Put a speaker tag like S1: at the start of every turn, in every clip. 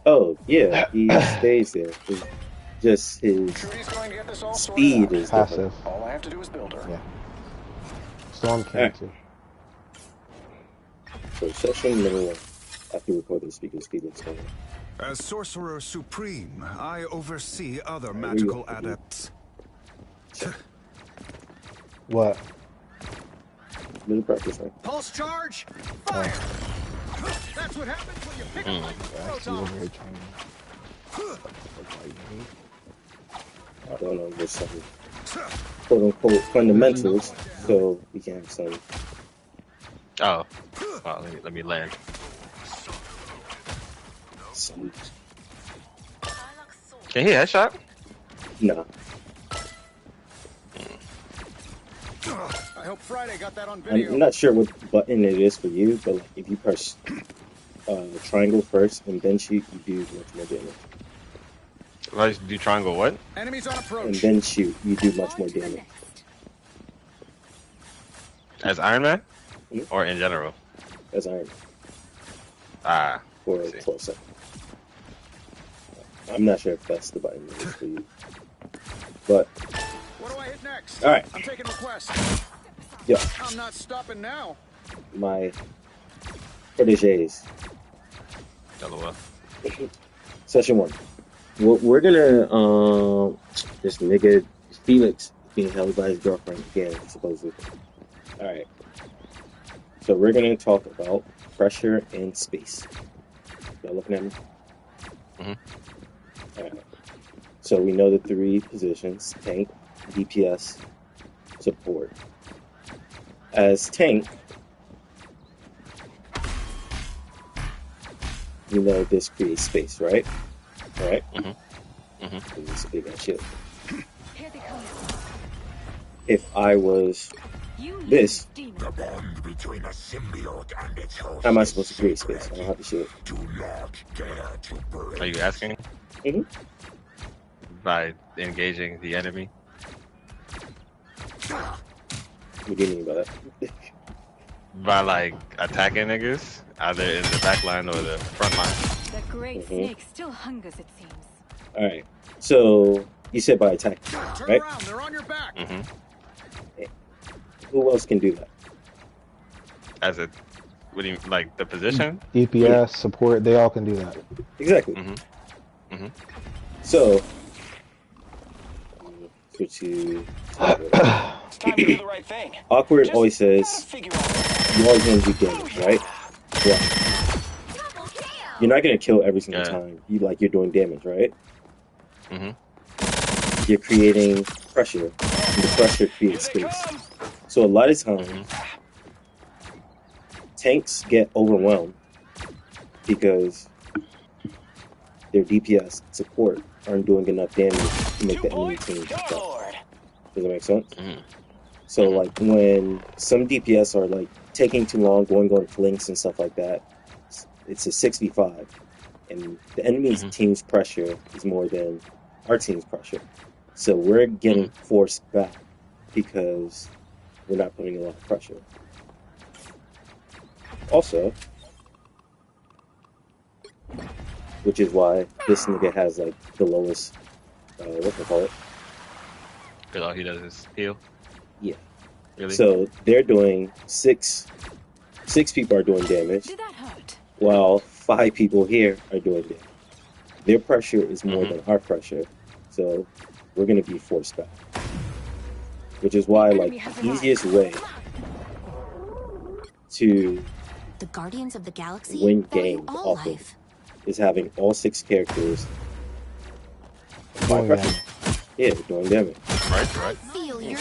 S1: Oh, yeah, he stays there. It's just his speed is different.
S2: Passive.
S3: All I have to do is build her.
S2: Yeah. Storm can
S1: Alright.
S2: too.
S1: So session number 1. After recording speaking speed is going.
S4: As Sorcerer Supreme, I oversee other magical adepts.
S2: What?
S1: Little practice, right?
S3: Pulse charge! Fire! That's what happens when you pick up like protons.
S1: I don't know, there's some quote unquote fundamentals, so we can have some.
S5: Oh, well, let me land. Can he headshot?
S1: Nah.
S3: I hope Friday got that on video.
S1: I'm not sure what button it is for you, but like if you press triangle first and then shoot, you do much more damage.
S5: If I do triangle what?
S3: Enemies on approach.
S1: And then shoot, you do much more damage.
S5: As Iron Man? Or in general?
S1: As Iron Man.
S5: Ah.
S1: For 12 seconds. I'm not sure if that's the button it is for you. But
S3: what do I hit next?
S1: Alright.
S3: I'm taking requests.
S1: Yeah.
S3: I'm not stopping now.
S1: My proteges.
S5: LOL.
S1: Session 1. We're gonna this nigga Felix being held by his girlfriend again, supposedly. Alright. So we're gonna talk about pressure and space. Y'all looking at me? Alright. So we know the 3 positions: tank, DPS, support. As tank, you know this creates space, right? Right? It's a big ass shield. If I was this, how am I supposed to create space? I don't have the shield.
S5: Are you asking? By engaging the enemy?
S1: What do you mean by that?
S5: By like attacking niggas, either in the back line or the front line.
S6: The great snake still hungers, it seems.
S1: Alright. So you said by attacking,
S3: Turn
S1: right?
S3: around, they're on your back.
S1: Who else can do that?
S5: As a, what do you like the position?
S2: DPS, support, they all can do that.
S1: Exactly. So switch to
S3: It's time to do the right thing.
S1: Awkward always says you always gonna do damage, right? Yeah. You're not gonna kill every single time. You're doing damage, right? You're creating pressure, and the pressure creates space. So a lot of times, tanks get overwhelmed because their DPS support aren't doing enough damage to make the enemy team stop. Does that make sense? So like when some DPS are like taking too long, going on flanks and stuff like that, it's a 6v5, and the enemy's team's pressure is more than our team's pressure. So we're getting forced back because we're not putting a lot of pressure. Also, which is why this nigga has like the lowest, what do you call it?
S5: Because all he does is heal.
S1: Yeah.
S5: Really?
S1: So they're doing six people are doing damage,
S6: Did that hurt?
S1: while 5 people here are doing damage. Their pressure is more than our pressure, so we're gonna be forced back. Which is why, like, the easiest way to
S7: the Guardians of the Galaxy
S1: win games often is having all 6 characters
S2: Doing damage.
S1: Yeah, doing damage.
S5: Right.
S7: Feel your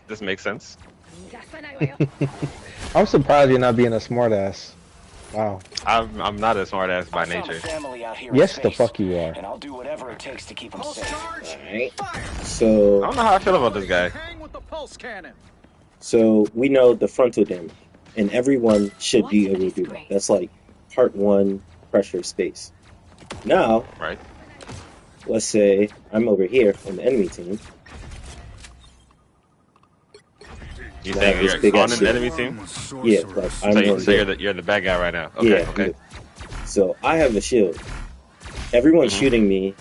S5: This makes sense.
S2: I'm surprised you're not being a smartass. Wow.
S5: I'm not a smartass by nature.
S2: Yes, the fuck you are.
S3: And I'll do whatever it takes to keep them safe.
S1: Alright. So
S5: I don't know how I feel about this guy.
S3: Hang with the pulse cannon.
S1: So we know the frontal damage, and everyone should be able to do that. That's like part 1 pressure space. Now,
S5: Right.
S1: let's say I'm over here on the enemy team.
S5: You
S1: I
S5: saying
S1: have this
S5: you're
S1: big
S5: on
S1: ass
S5: an
S1: shield.
S5: enemy team?
S1: Yeah, like I'm
S5: So
S1: on
S5: you're the bad guy right now. Okay.
S1: yeah.
S5: Okay.
S1: So I have a shield, everyone's shooting me.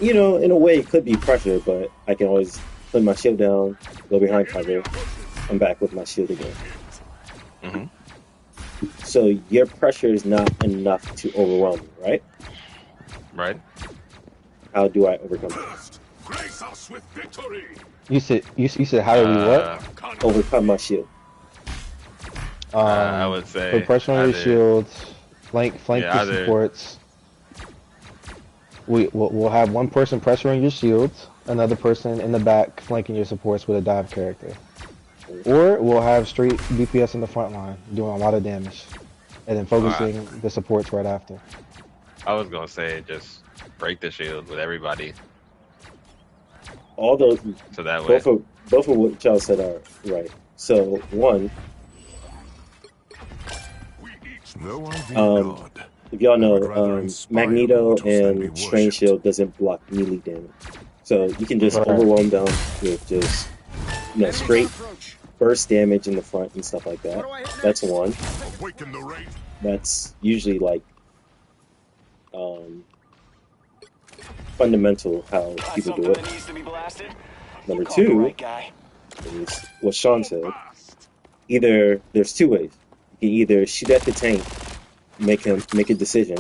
S1: You know, in a way, it could be pressure, but I can always put my shield down, go behind cover, I'm back with my shield again. So your pressure is not enough to overwhelm me, right?
S5: Right.
S1: How do I overcome that?
S4: Grace us with victory.
S2: You said how do we what?
S1: Overcome my shield.
S5: I would say
S2: put pressure on your shields, flank
S5: yeah,
S2: the supports. We'll have one person pressuring your shields, another person in the back flanking your supports with a dive character. Or we'll have straight DPS in the front line doing a lot of damage, and then focusing the supports right after.
S5: I was gonna say just break the shield with everybody.
S1: All those,
S5: so that way,
S1: both of what y'all said are right. So one, if y'all know, Magneto and Strange Shield doesn't block melee damage, so you can just overwhelm them with just straight burst damage in the front and stuff like that. That's one. That's usually like fundamental how people do it. Number two is what Sean said. Either there's two ways. You can either shoot at the tank, make a decision,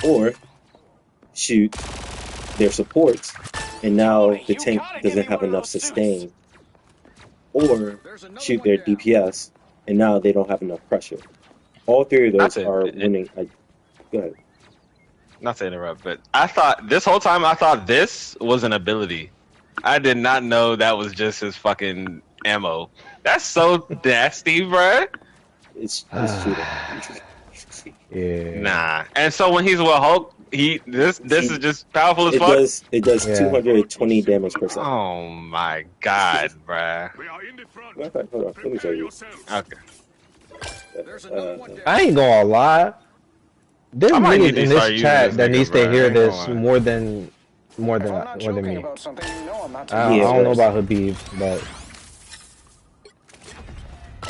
S1: or shoot their supports, and now the tank doesn't have enough sustain, or shoot their DPS, and now they don't have enough pressure. All three of those are winning. Go ahead.
S5: Not to interrupt, but I thought this whole time this was an ability. I did not know that was just his fucking ammo. That's so nasty, bruh.
S1: It's cheating.
S2: Yeah.
S5: Nah. And so when he's with Hulk, this is just powerful as fuck.
S1: It does 220 damage per second.
S5: Oh my god, bruh.
S1: Hold on, let me show you.
S5: Okay.
S2: I ain't gonna lie. There's niggas in this chat that needs to hear this more than me. I don't know about Habib, but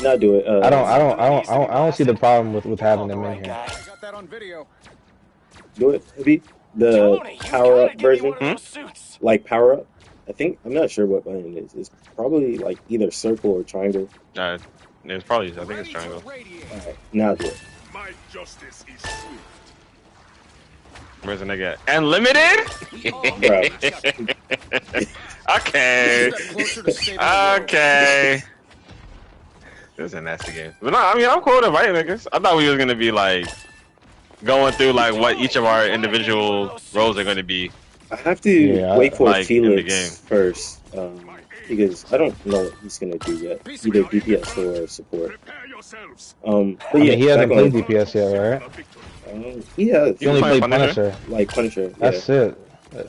S1: not do it.
S2: I don't see the problem with having them in here.
S3: Got that on video.
S1: Do it, Habib. The power up version, like power up. I'm not sure what button it is. It's probably like either circle or triangle.
S5: It's probably. I think it's triangle.
S1: Alright, now do it.
S4: My justice is swift.
S5: Where's the nigga? Unlimited? Okay. Okay. This is a nasty game. But no, I mean, I'm cool with inviting niggas. I thought we was gonna be like going through like what each of our individual roles are gonna be.
S1: I have to wait for
S5: like,
S1: Felix first, because I don't know what he's gonna do yet. Either DPS or support. But yeah,
S2: he hasn't played DPS yet, right?
S1: He has.
S2: He only played Punisher.
S1: Like Punisher. Yeah.
S2: That's it.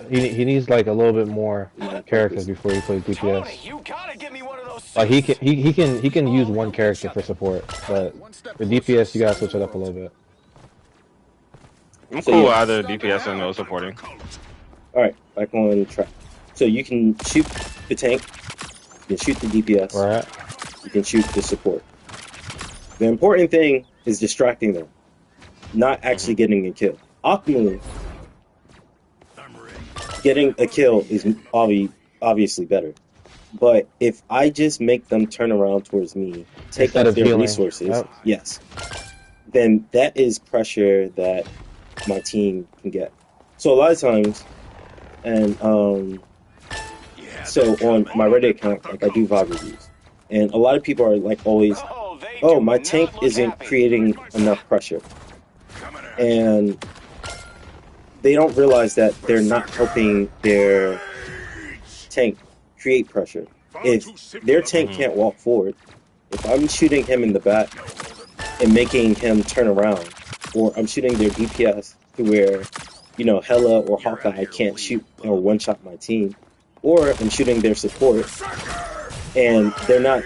S2: He needs like a little bit more characters before he plays DPS. Like he can use one character for support, but for DPS you gotta switch it up a little bit.
S5: I'm cool with either DPS and no supporting.
S1: Alright, back on track. So you can shoot the tank, you can shoot the DPS,
S2: right.
S1: You can shoot the support. The important thing is distracting them, not actually getting a kill. Optimally, getting a kill is obviously better. But if I just make them turn around towards me, take out their resources, yes, then that is pressure that my team can get. So a lot of times, and so on my Reddit account, like I do VOD reviews, and a lot of people are like always, oh, my tank isn't creating enough pressure, and they don't realize that they're not helping their tank create pressure. If their tank can't walk forward, if I'm shooting him in the back and making him turn around, or I'm shooting their DPS to where, you know, Hela or Hawkeye can't shoot or one-shot my team, or I'm shooting their support and they're not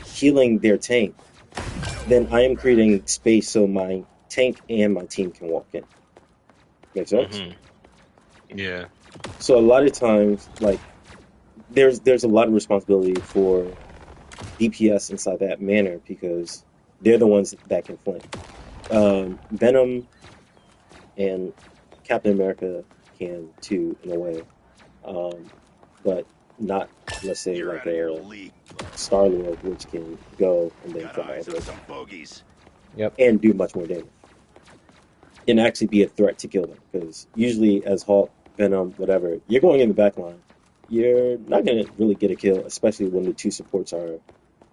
S1: healing their tank, then I am creating space so my tank and my team can walk in. Make sense?
S5: Yeah.
S1: So a lot of times, like, there's a lot of responsibility for DPS inside that manner because they're the ones that can flank. Venom and Captain America can too, in a way, but not, let's say, like a Star-Lord, which can go and then fly all the way back.
S2: Yep.
S1: And do much more damage. And actually be a threat to kill them. Because usually as Hulk, Venom, whatever, you're going in the back line. You're not going to really get a kill, especially when the two supports are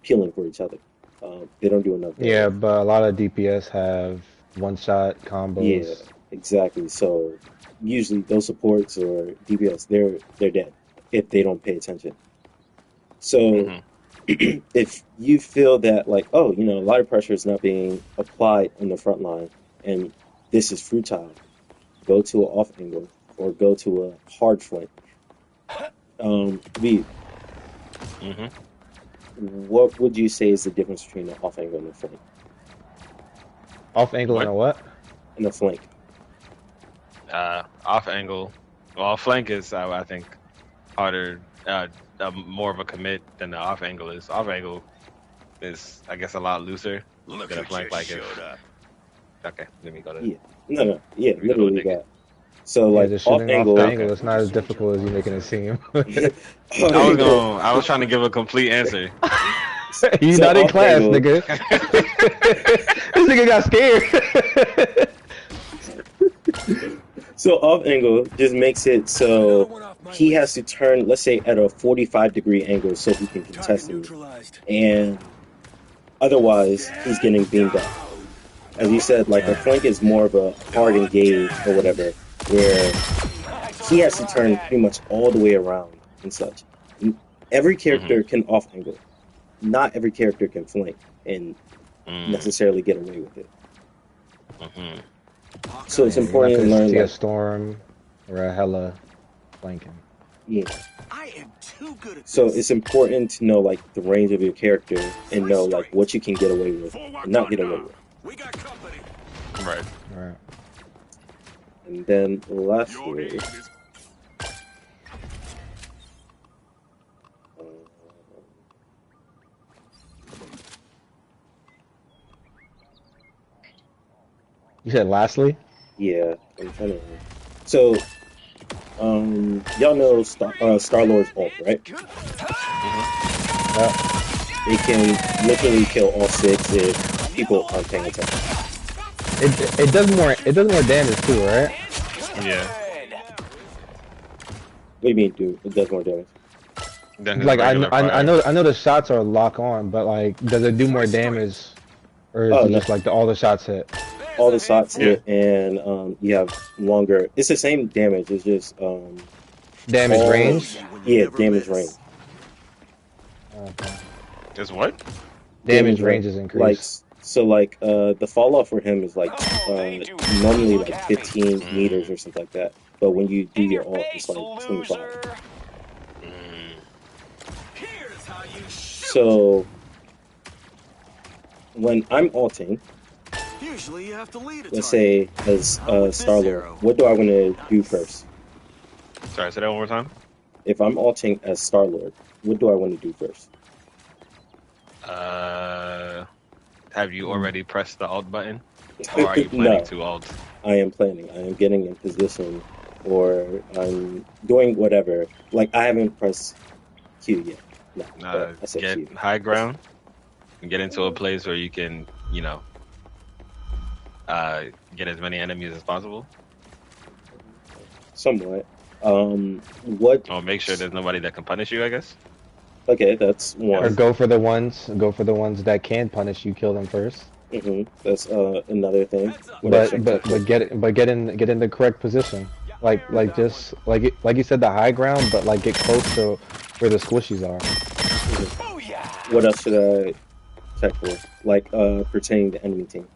S1: peeling for each other. They don't do enough damage.
S2: Yeah, but a lot of DPS have one-shot combos.
S1: Yeah, exactly. So usually those supports or DPS, they're dead if they don't pay attention. So if you feel that, like, oh, a lot of pressure is not being applied on the front line and this is futile, go to an off angle or go to a hard flank. V, what would you say is the difference between an off angle and a flank?
S2: Off angle and a what?
S1: And a flank.
S5: Off angle. Well, flank is, I think, harder, more of a commit than the off angle is. Off angle is, I guess, a lot looser than a flank. Like okay, let me go to.
S1: Yeah, literally that. So like
S2: just
S1: off
S2: shooting
S1: angle,
S2: off the angle, it's not as difficult as you're making it seem.
S5: I was trying to give a complete answer.
S2: You not in class, nigga. This nigga got scared.
S1: So off angle just makes it so he has to turn, let's say, at a 45-degree angle so he can contest me, and otherwise he's getting beamed up. As you said, like a flank is more of a hard engage or whatever, where he has to turn pretty much all the way around and such. Every character can off angle. Not every character can flank and necessarily get away with it. So it's important to learn
S2: a storm or a hella flanking.
S1: Yeah. So it's important to know like the range of your character and know like what you can get away with and not get away with.
S5: Right.
S1: And then lastly,
S2: you said lastly?
S1: Yeah, I'm trying to. So, y'all know Star-Lord's ult, right? They can literally kill all 6 if people aren't paying attention.
S2: It does more damage too, right?
S5: Yeah.
S1: What do you mean, dude? It does more damage.
S2: Like I know the shots are lock on, but like, does it do more damage, or is it just like all the shots hit?
S1: All the shots hit, and you have longer. It's the same damage. It's just
S2: damage range.
S1: Yeah, damage range.
S2: Okay.
S5: Is what?
S2: Damage range is increased.
S1: The fall off for him is like normally like 15 meters or something like that. But when you do your ult, it's like 25. So when I'm ulting, let's say as Star-Lord, what do I want to do first?
S5: Sorry, say that one more time.
S1: If I'm ulting as Star-Lord, what do I want to do first?
S5: Have you already pressed the alt button? Or are you planning to alt?
S1: I am planning. I am getting in position, or I'm doing whatever. Like, I haven't pressed Q yet. No, I said
S5: get
S1: Q.
S5: high ground and get into a place where you can, get as many enemies as possible.
S1: Somewhat.
S5: Make sure there's nobody that can punish you, I guess.
S1: Okay, that's one.
S2: Or go for the ones that can punish you. Kill them first.
S1: That's another thing.
S2: But get in the correct position. Like you said, the high ground, but like get close to where the squishies are.
S1: What else should I check for? Like pertaining to enemy team.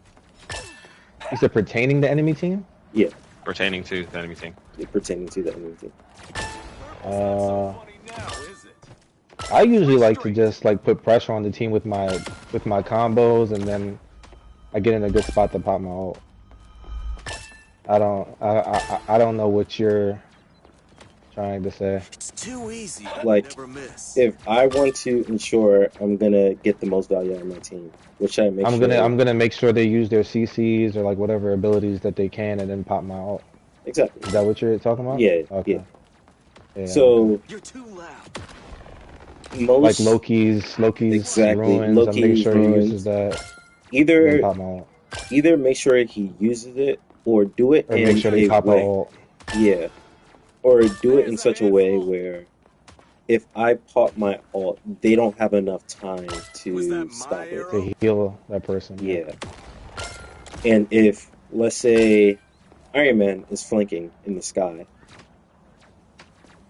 S2: You said pertaining to enemy team?
S1: Yeah.
S5: Pertaining to the enemy team.
S1: Yeah, pertaining to the enemy team.
S2: I usually like to just like put pressure on the team with my combos, and then I get in a good spot to pop my ult. I don't know what you're trying to say.
S3: It's too easy.
S1: Like, if I want to ensure I'm gonna get the most value out of my team, which I make
S2: I'm gonna make sure they use their CCs or like whatever abilities that they can, and then pop my ult.
S1: Exactly.
S2: Is that what you're talking about?
S1: Yeah,
S2: Okay.
S1: yeah.
S2: Yeah,
S1: So
S3: You're too loud.
S2: like
S1: most
S2: Loki's
S1: exactly
S2: ruins. I'm making
S1: Loki's
S2: sure he uses
S1: ruins.
S2: that and then
S1: Either
S2: pop my ult.
S1: either make sure he uses it or do it
S2: Or make
S1: in
S2: sure they
S1: a
S2: pop a
S1: way.
S2: ult.
S1: Yeah. Or do it
S3: There's
S1: in
S3: a
S1: such a way
S3: handful.
S1: where if I pop my ult, they don't have enough time
S3: Was that
S1: to
S3: my
S1: stop it.
S3: arrow?
S2: To heal that person, yeah.
S1: Yeah. And if, let's say, Iron Man is flanking in the sky,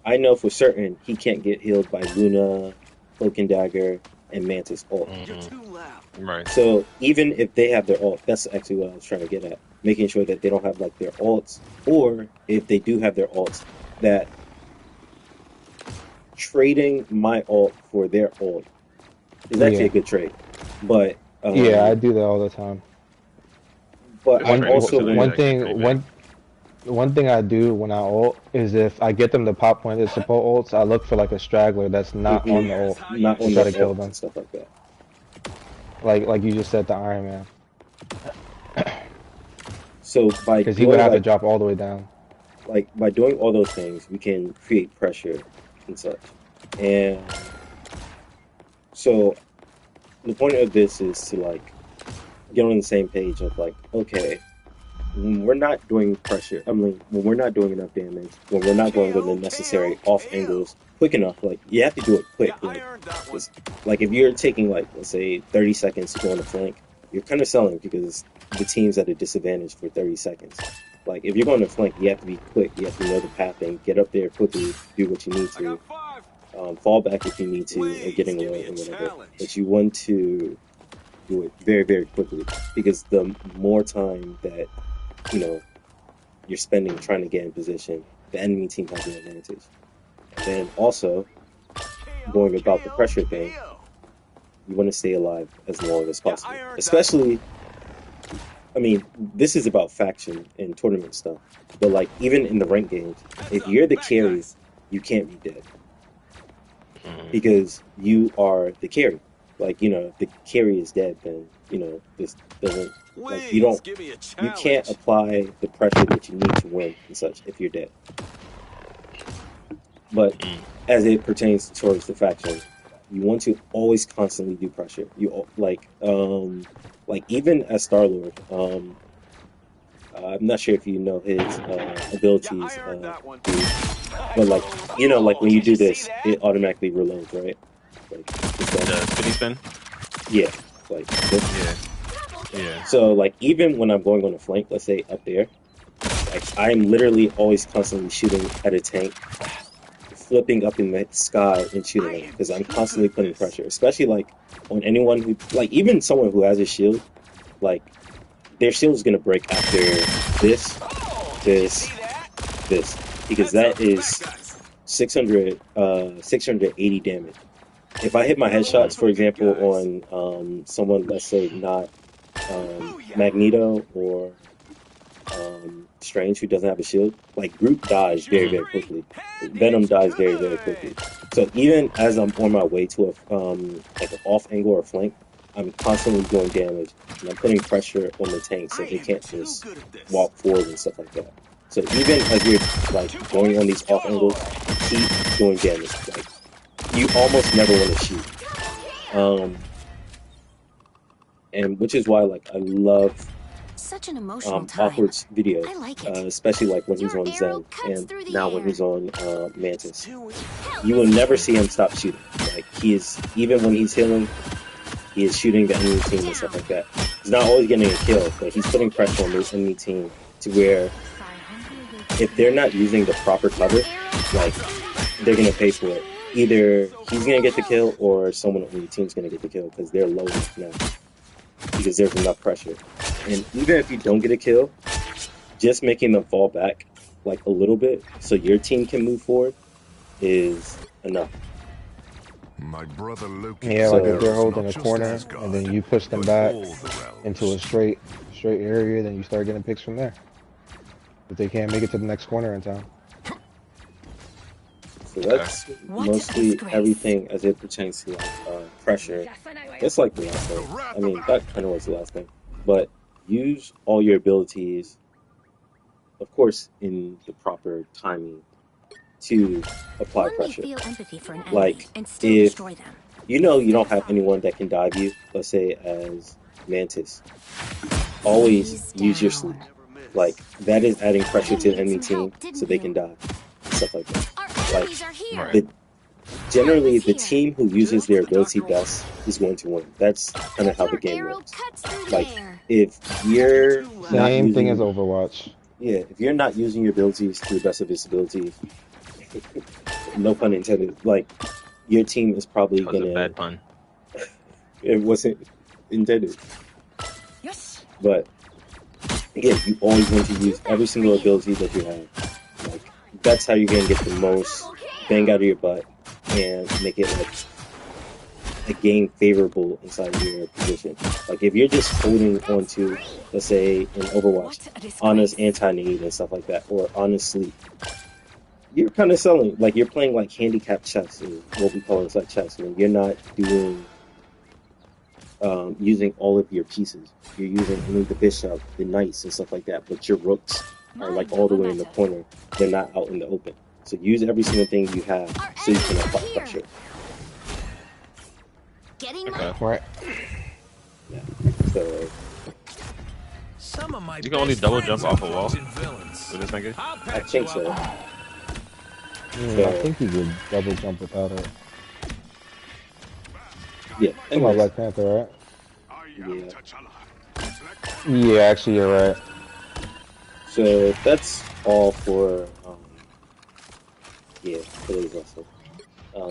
S1: I know for certain he can't get healed by Luna, Cloak and Dagger, and Mantis ult.
S3: You're
S5: Mm-hmm.
S3: too loud.
S5: Right.
S1: So even if they have their ult, that's actually what I was trying to get at. Making sure that they don't have like their ults, or if they do have their ults, that trading my ult for their ult is actually a
S2: Yeah.
S1: good trade. But
S2: Yeah, I do that all the time.
S5: Good
S1: I
S2: One
S5: trading
S1: also
S5: facility is
S2: one
S1: want
S5: actually
S2: thing
S5: pretty big.
S2: one thing I do when I ult is if I get them to pop one of the support ults, I look for like a straggler that's not on the ult
S1: not
S2: and
S1: on
S2: try
S1: their
S2: to kill
S1: ults
S2: them.
S1: and stuff like that.
S2: Like you just said to Iron Man,
S1: So by
S2: because he would
S1: doing
S2: have to drop all the way down.
S1: by doing all those things, we can create pressure and such. And so the point of this is to like get on the same page of like, okay, when we're not doing pressure, I mean, when we're not doing enough damage, when we're not going with the necessary off angles quick enough, like you have to do it quick.
S3: Yeah, I earned that one.
S1: It's, like if you're taking like let's say 30 seconds to go on the flank, you're kind of selling because the team's at a disadvantage for 30 seconds. Like if you're going to flank, you have to be quick. You have to know the pathing, get up there quickly, do what you need
S3: I got
S1: to,
S3: 5.
S1: fall back if you need to, or
S3: Please
S1: getting
S3: give
S1: low
S3: me a
S1: and whatever.
S3: challenge.
S1: But you want to do it very, very quickly because the more time that you know you're spending trying to get in position, the enemy team has an advantage. And then also
S3: KO,
S1: going about the
S3: KO,
S1: pressure thing,
S3: KO.
S1: you want to stay alive as long as
S3: Yeah, I
S1: possible.
S3: earned that one.
S1: Especially, I mean, this is about faction and tournament stuff, but like even in the rank games,
S3: Heads
S1: if
S3: up,
S1: you're the
S3: bad
S1: carry,
S3: guys.
S1: you can't be dead
S5: Mm-hmm.
S1: because you are the carry. Like, if the carry is dead, then, this doesn't, like,
S3: Please give me a
S1: you can't
S3: challenge.
S1: apply the pressure that you need to win and such if you're dead. But as it pertains towards the faction, you want to always constantly do pressure. You like even as Star Lord, I'm not sure if you know his
S3: Yeah, I
S1: abilities,
S3: earned that one.
S1: dude, but like like when you do this, it automatically reloads, right? Like the gun.
S5: The spinny spin.
S1: Yeah, like this.
S5: Yeah. Yeah.
S1: So like even when I'm going on a flank, let's say up there, like I'm literally always constantly shooting at a tank, flipping up in the sky and shooting
S3: I
S1: them
S3: am
S1: because I'm
S3: too good
S1: constantly
S3: at
S1: putting
S3: this.
S1: pressure, especially like on anyone who like even someone who has a shield, like their shield is gonna break after this,
S3: Did you see
S1: this,
S3: that?
S1: this, because
S3: Heads up,
S1: that
S3: bad
S1: is
S3: guys.
S1: 680 damage. If I hit my
S3: Another one
S1: headshots,
S3: for
S1: for
S3: the good
S1: example,
S3: guys.
S1: on someone, let's say not
S3: Booyah!
S1: Magneto or Strange, who doesn't have a shield, like Groot dies very,
S5: Mm-hmm.
S1: very
S3: Machinery,
S1: quickly.
S3: heading
S1: Venom dies very, very quickly.
S3: good.
S1: So even as I'm on my way to a like an off angle or flank, I'm constantly doing damage and I'm putting pressure on the tank so
S3: I
S1: they
S3: am
S1: can't
S3: too
S1: just
S3: good at this.
S1: walk forward and stuff like that. So even as you're like
S3: 2
S1: going on
S3: points
S1: these off
S3: score.
S1: angles, keep doing damage. Like you almost never want to shoot. Um, and which is why like I love
S7: Such an emotional time.
S1: Awkward's videos,
S7: I like it.
S1: especially like when he's
S7: Your
S1: on
S7: arrow
S1: Zen
S7: cuts
S1: and
S7: through the
S1: now when
S7: air.
S1: he's on
S3: Let's
S1: Mantis.
S3: do it.
S1: You will never see him stop shooting. Like he is, even when he's healing, he is shooting the enemy team and stuff
S7: Down.
S1: like that. He's not always getting a kill, but he's putting pressure on the enemy team to where if they're not using the proper
S7: Your
S1: cover,
S7: arrow
S1: like
S7: cuts through the air.
S1: they're gonna pay for it. Either
S3: So
S1: he's gonna get the
S3: close.
S1: kill or someone on your team's gonna get the kill because they're low enough now because there's enough pressure. And even if you don't get a kill, just making them fall back like a little bit so your team can move forward is enough.
S4: My brother
S2: Yeah,
S4: Loki's
S2: like if
S1: So
S2: they're
S4: heroes
S2: holding
S4: not
S2: a
S4: just
S2: corner and then
S4: Asgard,
S2: you push them
S4: but
S2: back
S4: all the
S2: into a
S4: realms.
S2: straight area, then you start getting picks from there. If they can't make it to the next corner in time.
S5: Okay.
S1: that's
S6: What a
S1: mostly
S6: disgrace.
S1: everything as it pertains to like pressure. That's like the last
S4: The
S1: thing.
S4: wrath
S1: I
S4: of
S1: mean, that kind of was the last thing. But use all your abilities of course, in the proper timing to apply
S7: One may
S1: pressure.
S7: feel empathy for an enemy
S1: Like,
S7: and still
S1: if
S7: destroy them.
S1: you know you don't have anyone that can dive you, let's say as Mantis, always use your sleep. Like, that is adding pressure to the enemy team so they can dive. Stuff like that.
S7: Our
S1: Like,
S7: enemies are here.
S5: Right.
S1: generally, the team who uses their ability best is going to win. That's kind of how the
S7: Your
S1: game
S7: arrow
S1: works.
S7: cuts through the
S1: Like,
S7: air.
S1: if you're not
S2: Same thing as
S1: using,
S2: Overwatch.
S1: yeah, if you're not using your abilities to the best of its abilities, no pun intended, like, your team is probably
S5: That was a
S1: gonna,
S5: bad pun.
S1: it wasn't intended,
S6: Yes.
S1: but again, you always want to use every single ability that you have. Like, that's how you're gonna get the most bang out of your butt and make it like a game favorable inside your position. Like, if you're just holding on to, let's say in Overwatch, Ana's anti-nade and stuff like that, or Ana's sleep, you're kind of selling. Like, you're playing like handicap chess, or what we call inside chess, when you're not doing using all of your pieces. You're using only the bishop, the knights, and stuff like that, but your rooks are like all the way in the corner. They're not out in the open. So use every single thing you have so you can apply pressure.
S7: Getting
S5: Okay.
S2: Right.
S1: Yeah. So
S3: Some of my
S5: You can only double
S3: best
S5: jump off a
S3: friends
S5: wall
S3: are villains.
S5: with this nigga.
S3: I'll
S1: I
S3: patch
S1: think
S3: you
S1: so.
S3: up.
S2: I think you could double jump without it.
S1: Yeah.
S2: Come on,
S1: Anyways,
S2: Black Panther, right?
S1: yeah.
S2: Yeah, actually, you're right.
S1: So that's all for today's lesson.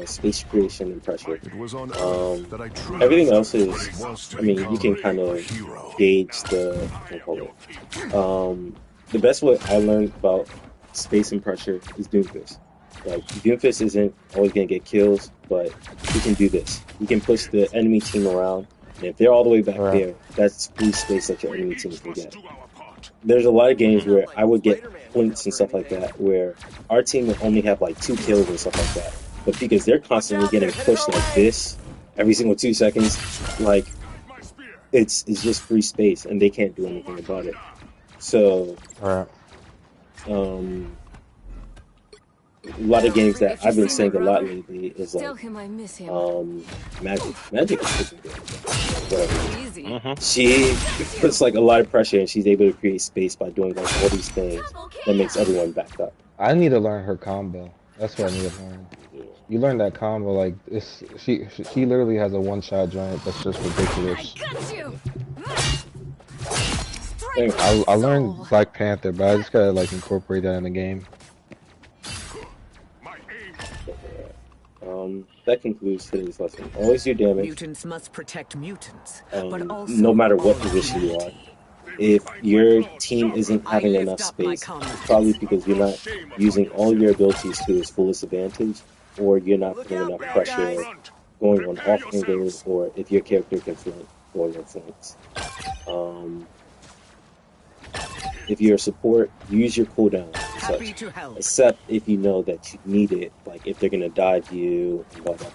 S1: Space creation and pressure.
S4: It was on Earth that I truly
S1: Everything else
S4: felt
S1: is,
S4: what it was to
S1: I mean, you can
S4: become
S1: kind
S4: a
S1: of
S4: hero.
S1: gauge the, what do you call it? The best way I learned about space and pressure is Doomfist. Like, Doomfist isn't always going to get kills, but he can do this. He can push the enemy team around, and if they're all the way back there, that's free space that your enemy team can get. There's a lot of games where I would get points and stuff like that, where our team would only have like 2 kills and stuff like that. But because they're constantly getting pushed like this every single 2 seconds, like, it's just free space, and they can't do anything about it. So, a lot of games that I've been saying a lot lately is like, Magic. Magic is freaking good. Whatever. She puts like a lot of pressure, and she's able to create space by doing like all these things that makes everyone back up.
S2: I need to learn her combo. That's what I need to learn. You learn that combo, like it's she literally has a one-shot joint that's just ridiculous. I learned Black Panther, but I just gotta like incorporate that in the game.
S1: That concludes today's lesson. Always do damage.
S8: Mutants must protect mutants, but also
S1: no matter what position you are. If your team isn't having enough space, it's probably because you're not using all your abilities to its fullest advantage, or you're not putting enough pressure going on off angles, or if your character can flank, going on flanks. If you're a support, use your cooldown, such, except if you know that you need it, like if they're gonna dive you, and blah blah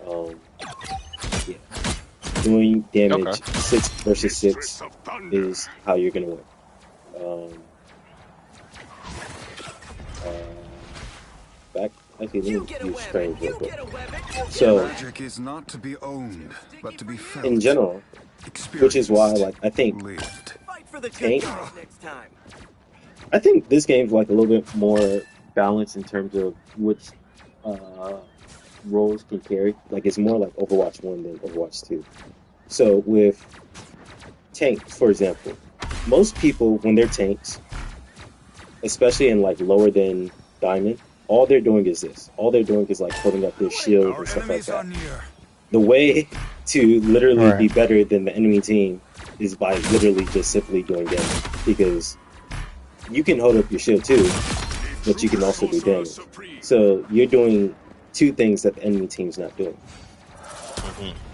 S1: blah. Yeah. Doing damage 6 versus 6 is how you're gonna win. Back, actually, let me use strange real quick. So,
S4: Magic is not to be owned, but to be felt.
S1: In general, which is why, like, I think Tank, I think this game's like a little bit more balanced in terms of which roles can carry. Like, it's more like Overwatch 1 than Overwatch 2. So with tanks, for example, most people, when they're tanks, especially in like lower than diamond, all they're doing is this. All they're doing is like putting up their shield and stuff like that. The way to literally be better than the enemy team is by literally just simply doing damage. Because you can hold up your shield too, but you can also do damage. So you're doing 2 things that the enemy team's not doing.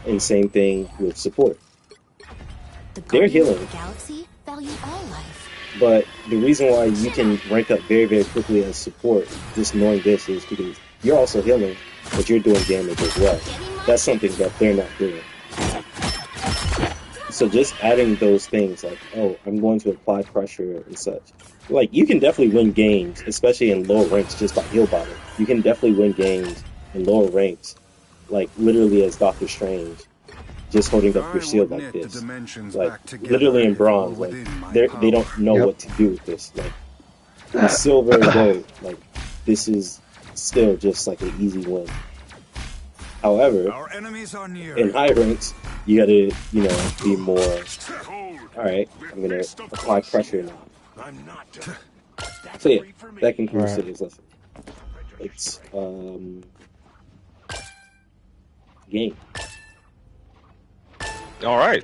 S1: And same thing with support. They're healing. But the reason why you can rank up very, very quickly as support, just knowing this, is because you're also healing, but you're doing damage as well. That's something that they're not doing. So just adding those things like, oh, I'm going to apply pressure and such. Like, you can definitely win games, especially in lower ranks, just by heal bottle. You can definitely win games in lower ranks, like literally as Doctor Strange, just holding up your shield like this. Like, literally in bronze, like they don't know
S2: Yep.
S1: what to do with this. Like in silver and gold, like this is still just like an easy win. However, in high ranks, you gotta, be more. All right, I'm gonna apply pressure now. So yeah, that concludes
S2: Right.
S1: today's lesson. It's game.
S5: All right.